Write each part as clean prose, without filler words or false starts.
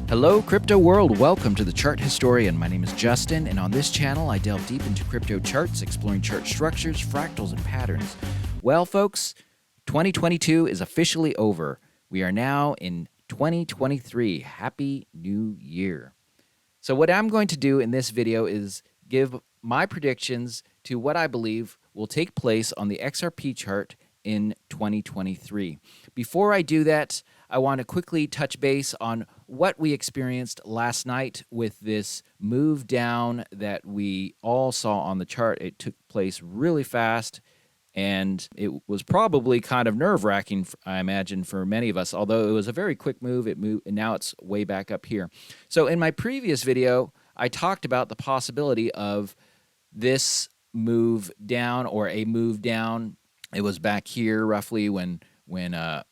Hello, crypto world. Welcome to the Chart Historian. My name is Justin, and on this channel, I delve deep into crypto charts, exploring chart structures, fractals, and patterns. Well, folks, 2022 is officially over. We are now in 2023. Happy New Year. So what I'm going to do in this video is give my predictions to what I believe will take place on the XRP chart in 2023. Before I do that, I want to quickly touch base on what we experienced last night with this move down that we all saw on the chart. It took place really fast, and it was probably kind of nerve-wracking, I imagine, for many of us. Although it was a very quick move, it moved, and now it's way back up here. So in my previous video, I talked about the possibility of this move down or a move down. It was back here roughly when the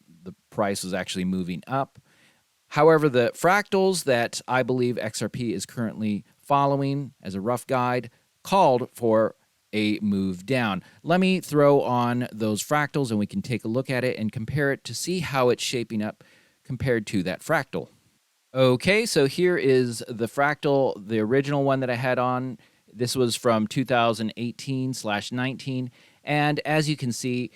price was actually moving up. However, the fractals that I believe XRP is currently following as a rough guide called for a move down. Let me throw on those fractals and we can take a look at it and compare it to see how it's shaping up compared to that fractal. Okay, so here is the fractal, the original one that I had on. This was from 2018/19, and as you can see,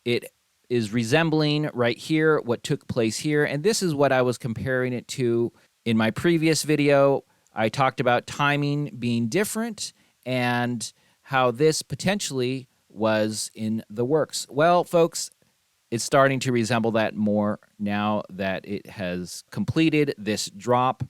it is resembling right here what took place here, and this is what I was comparing it to in my previous video. I talked about timing being different and how this potentially was in the works. Well, folks, it's starting to resemble that more now that it has completed this drop.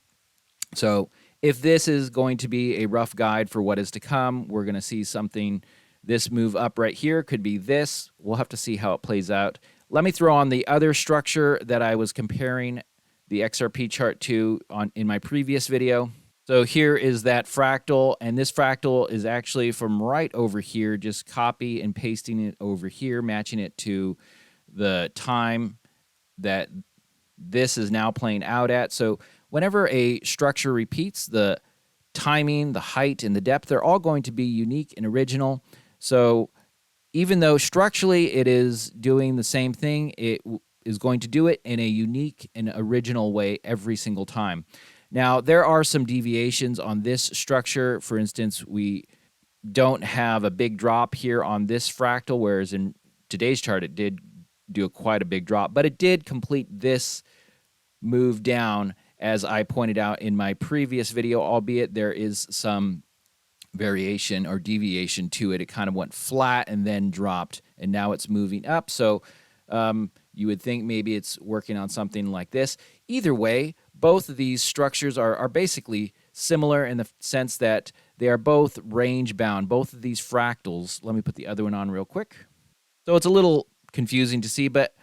So if this is going to be a rough guide for what is to come, we're going to see something. This move up right here could be this. We'll have to see how it plays out. Let me throw on the other structure that I was comparing the XRP chart to in my previous video. So here is that fractal, and this fractal is actually from right over here, just copy and pasting it over here, matching it to the time that this is now playing out at. So whenever a structure repeats, the timing, the height, and the depth, they're all going to be unique and original. So even though structurally it is doing the same thing, it is going to do it in a unique and original way every single time. Now, there are some deviations on this structure. For instance, we don't have a big drop here on this fractal, whereas in today's chart it did do quite a big drop, but it did complete this move down, as I pointed out in my previous video, albeit there is some variation or deviation to it. It kind of went flat and then dropped, and now it's moving up. So you would think maybe it's working on something like this. Either way, both of these structures are basically similar in the sense that they are both range bound. Both of these fractals, let me put the other one on real quick. So it's a little confusing to see, but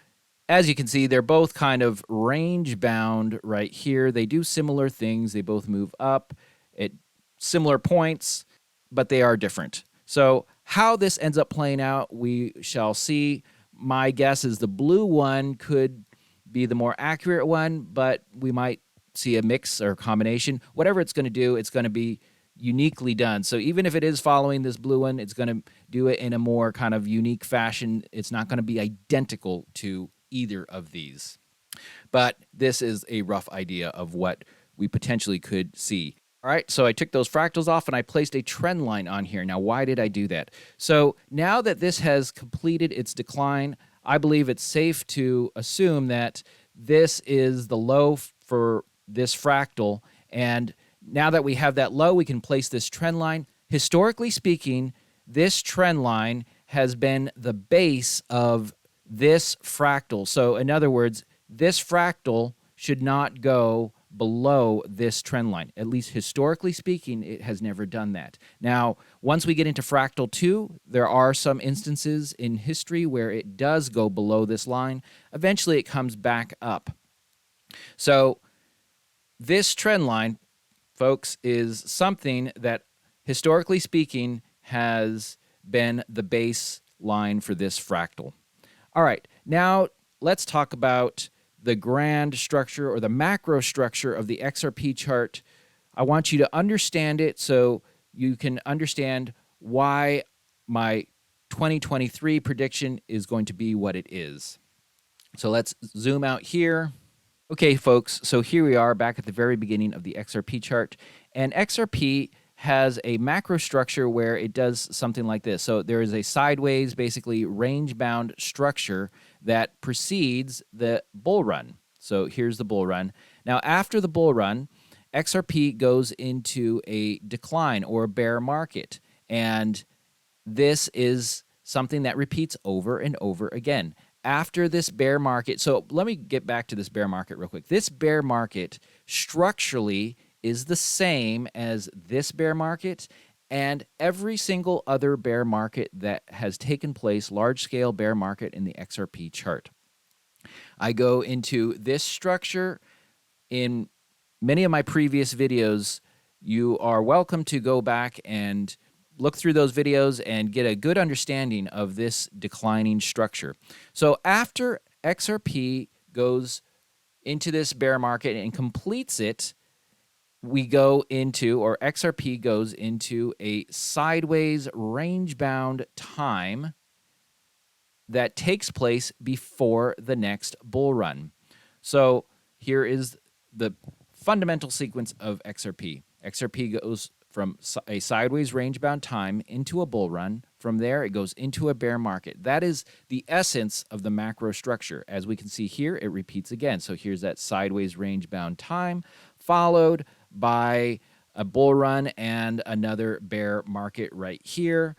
as you can see, they're both kind of range bound right here. They do similar things. They both move up at similar points, but they are different. So how this ends up playing out, we shall see. My guess is the blue one could be the more accurate one, but we might see a mix or combination. Whatever it's going to do, it's going to be uniquely done. So even if it is following this blue one, it's going to do it in a more kind of unique fashion. It's not going to be identical to either of these. But this is a rough idea of what we potentially could see. All right, so I took those fractals off and I placed a trend line on here. Now, why did I do that? So now that this has completed its decline, I believe it's safe to assume that this is the low for this fractal. And now that we have that low, we can place this trend line. Historically speaking, this trend line has been the base of this fractal. So in other words, this fractal should not go below this trend line. At least historically speaking, it has never done that. Now, once we get into fractal 2, there are some instances in history where it does go below this line. Eventually, it comes back up. So this trend line, folks, is something that historically speaking has been the baseline for this fractal. All right, now let's talk about the grand structure or the macro structure of the XRP chart. I want you to understand it so you can understand why my 2023 prediction is going to be what it is. So let's zoom out here. Okay, folks, so here we are back at the very beginning of the XRP chart, and XRP has a macro structure where it does something like this. So there is a sideways, basically range-bound structure that precedes the bull run. So here's the bull run. Now, after the bull run, XRP goes into a decline or a bear market, and this is something that repeats over and over again. After this bear market, so let me get back to this bear market real quick. This bear market structurally is the same as this bear market and every single other bear market that has taken place, large-scale bear market in the XRP chart. I go into this structure in many of my previous videos. You are welcome to go back and look through those videos and get a good understanding of this declining structure. So after XRP goes into this bear market and completes it, we go into, or XRP goes into a sideways range-bound time that takes place before the next bull run. So here is the fundamental sequence of XRP. XRP goes from a sideways range-bound time into a bull run. From there, it goes into a bear market. That is the essence of the macro structure. As we can see here, it repeats again. So here's that sideways range-bound time, followed by a bull run and another bear market right here.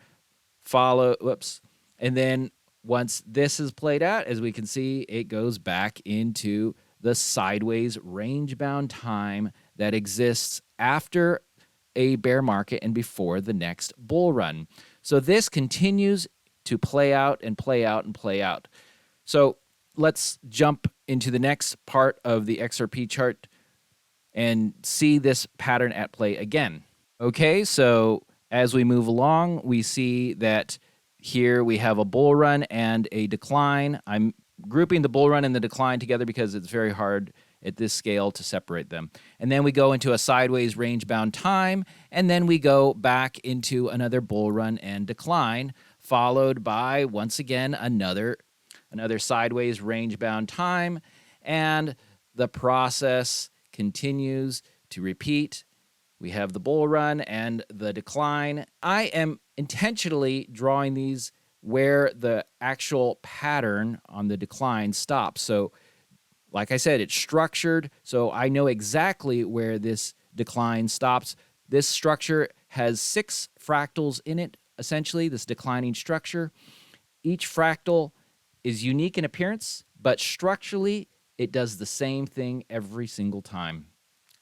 And then once this is played out, as we can see, it goes back into the sideways range-bound time that exists after a bear market and before the next bull run. So this continues to play out and play out and play out. So let's jump into the next part of the XRP chart and see this pattern at play again. Okay, so as we move along, we see that here we have a bull run and a decline. I'm grouping the bull run and the decline together because it's very hard at this scale to separate them. And then we go into a sideways range-bound time, and then we go back into another bull run and decline, followed by, once again, another sideways range-bound time, and the process continues to repeat. We have the bull run and the decline. I am intentionally drawing these where the actual pattern on the decline stops. So like I said, it's structured, so I know exactly where this decline stops. This structure has 6 fractals in it, essentially, this declining structure. Each fractal is unique in appearance, but structurally, it does the same thing every single time.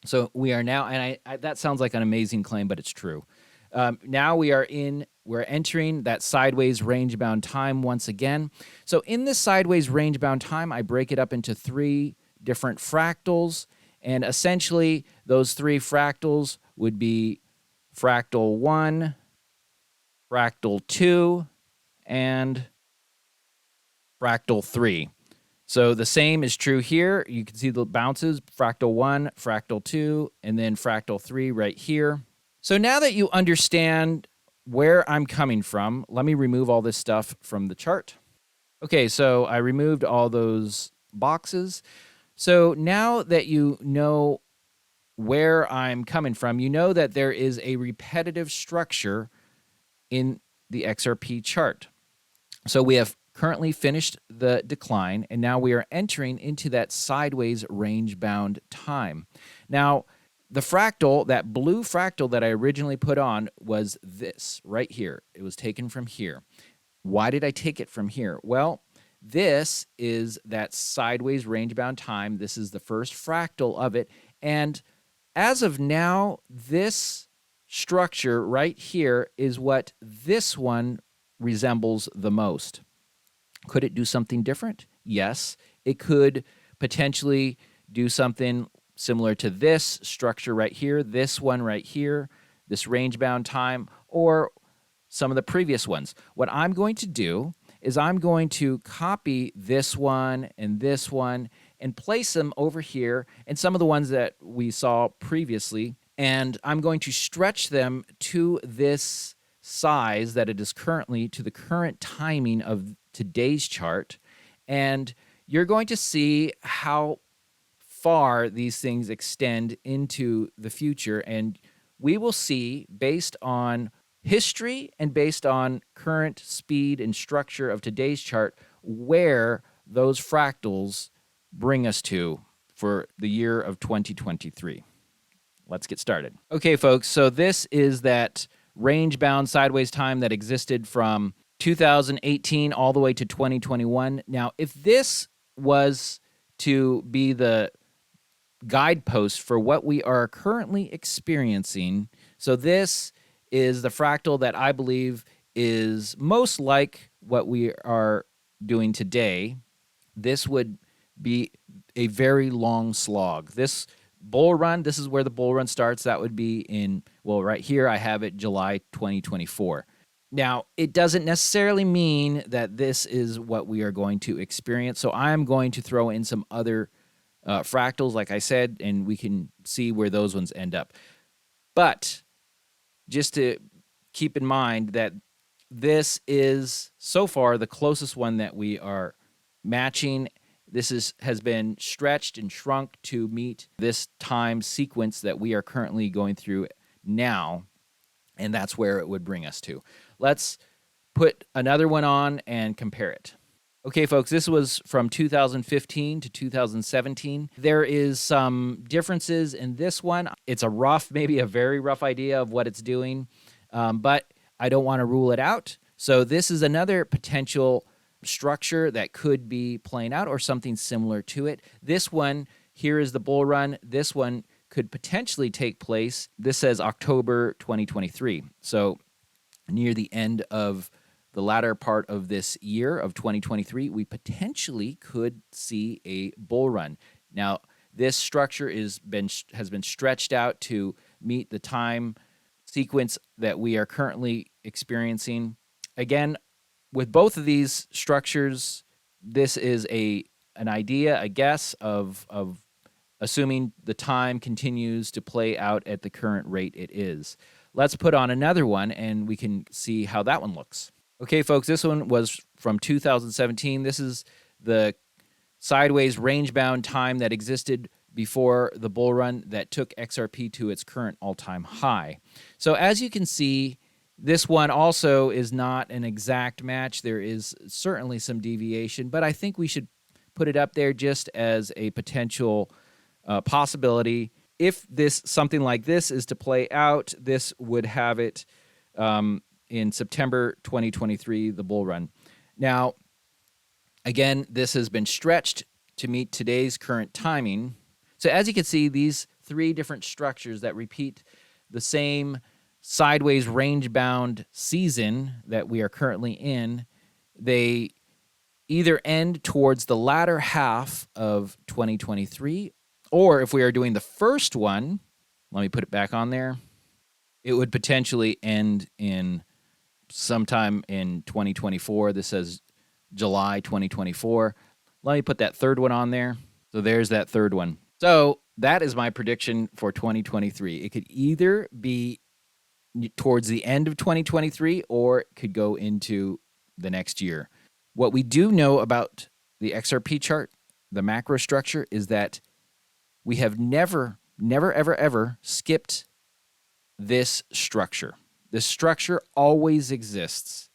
So we are now, and that sounds like an amazing claim, but it's true. Now we're entering that sideways range-bound time once again. So in this sideways range-bound time, I break it up into 3 different fractals, and essentially those 3 fractals would be fractal 1, fractal 2, and fractal 3. So the same is true here. You can see the bounces, fractal 1, fractal 2, and then fractal 3 right here. So now that you understand where I'm coming from, let me remove all this stuff from the chart. Okay, so I removed all those boxes. So now that you know where I'm coming from, you know that there is a repetitive structure in the XRP chart. So we have currently finished the decline, and now we are entering into that sideways range-bound time. Now, the fractal, that blue fractal that I originally put on, was this right here. It was taken from here. Why did I take it from here? Well, this is that sideways range-bound time. This is the first fractal of it. And as of now, this structure right here is what this one resembles the most. Could it do something different? Yes. It could potentially do something similar to this structure right here, this one right here, this range-bound time, or some of the previous ones. What I'm going to do is I'm going to copy this one and place them over here and some of the ones that we saw previously, and I'm going to stretch them to this size that it is currently, to the current timing of today's chart, and you're going to see how far these things extend into the future. And we will see, based on history and based on current speed and structure of today's chart, where those fractals bring us to for the year of 2023. Let's get started. Okay, folks, so this is that range-bound sideways time that existed from 2018 all the way to 2021. Now, if this was to be the guidepost for what we are currently experiencing, so this is the fractal that I believe is most like what we are doing today. This would be a very long slog. This bull run, this is where the bull run starts. That would be in, well, right here I have it July 2024. Now, it doesn't necessarily mean that this is what we are going to experience. So I'm going to throw in some other fractals, like I said, and we can see where those ones end up. But just to keep in mind that this is so far the closest one that we are matching. This has been stretched and shrunk to meet this time sequence that we are currently going through now, and that's where it would bring us to. Let's put another one on and compare it. Okay, folks, this was from 2015 to 2017. There is some differences in this one. It's a rough, maybe a very rough idea of what it's doing, but I don't want to rule it out. So this is another potential structure that could be playing out or something similar to it. This one, here is the bull run. This one could potentially take place. This says October 2023. So near the end of the latter part of this year of 2023, we potentially could see a bull run. Now, this structure has been stretched out to meet the time sequence that we are currently experiencing. Again, with both of these structures, this is an idea, a guess of assuming the time continues to play out at the current rate it is. Let's put on another one and we can see how that one looks. Okay, folks, this one was from 2017. This is the sideways range-bound time that existed before the bull run that took XRP to its current all-time high. So as you can see, this one also is not an exact match. There is certainly some deviation, but I think we should put it up there just as a potential possibility. If something like this is to play out, this would have it in September 2023, the bull run. Now, again, this has been stretched to meet today's current timing. So as you can see, these three different structures that repeat the same sideways range-bound season that we are currently in, they either end towards the latter half of 2023, or if we are doing the first one, let me put it back on there, it would potentially end in sometime in 2024. This says July 2024. Let me put that third one on there. So there's that third one. So that is my prediction for 2023. It could either be towards the end of 2023 or it could go into the next year. What we do know about the XRP chart, the macro structure, is that we have never, ever skipped this structure. This structure always exists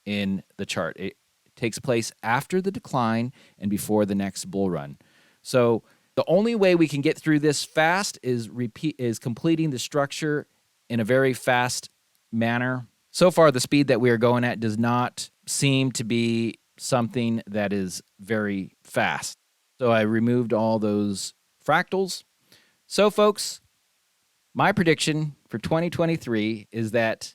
in the chart. It takes place after the decline and before the next bull run. So the only way we can get through this fast is completing the structure in a very fast manner. So far, the speed that we are going at does not seem to be something that is very fast. So I removed all those fractals. So folks, my prediction for 2023 is that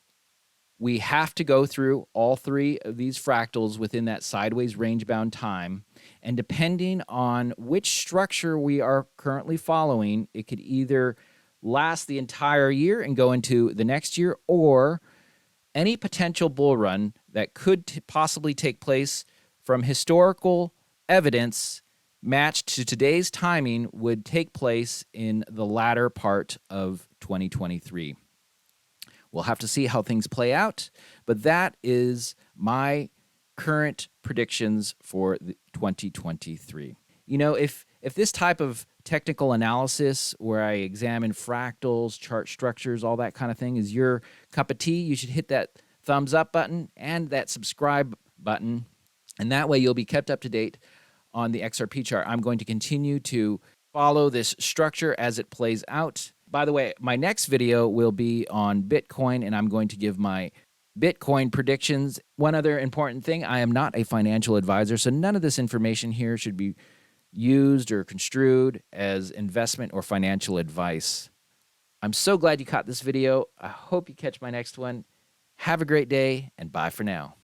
we have to go through all three of these fractals within that sideways range-bound time. And depending on which structure we are currently following, it could either last the entire year and go into the next year, or any potential bull run that could possibly take place from historical evidence matched to today's timing would take place in the latter part of 2023. We'll have to see how things play out, but that is my current predictions for 2023. You know, if if this type of technical analysis where I examine fractals, chart structures, all that kind of thing is your cup of tea, you should hit that thumbs up button and that subscribe button. And that way you'll be kept up to date on the XRP chart. I'm going to continue to follow this structure as it plays out. By the way, my next video will be on Bitcoin, and I'm going to give my Bitcoin predictions. One other important thing, I am not a financial advisor, so none of this information here should be used or construed as investment or financial advice. I'm so glad you caught this video. I hope you catch my next one. Have a great day, and bye for now.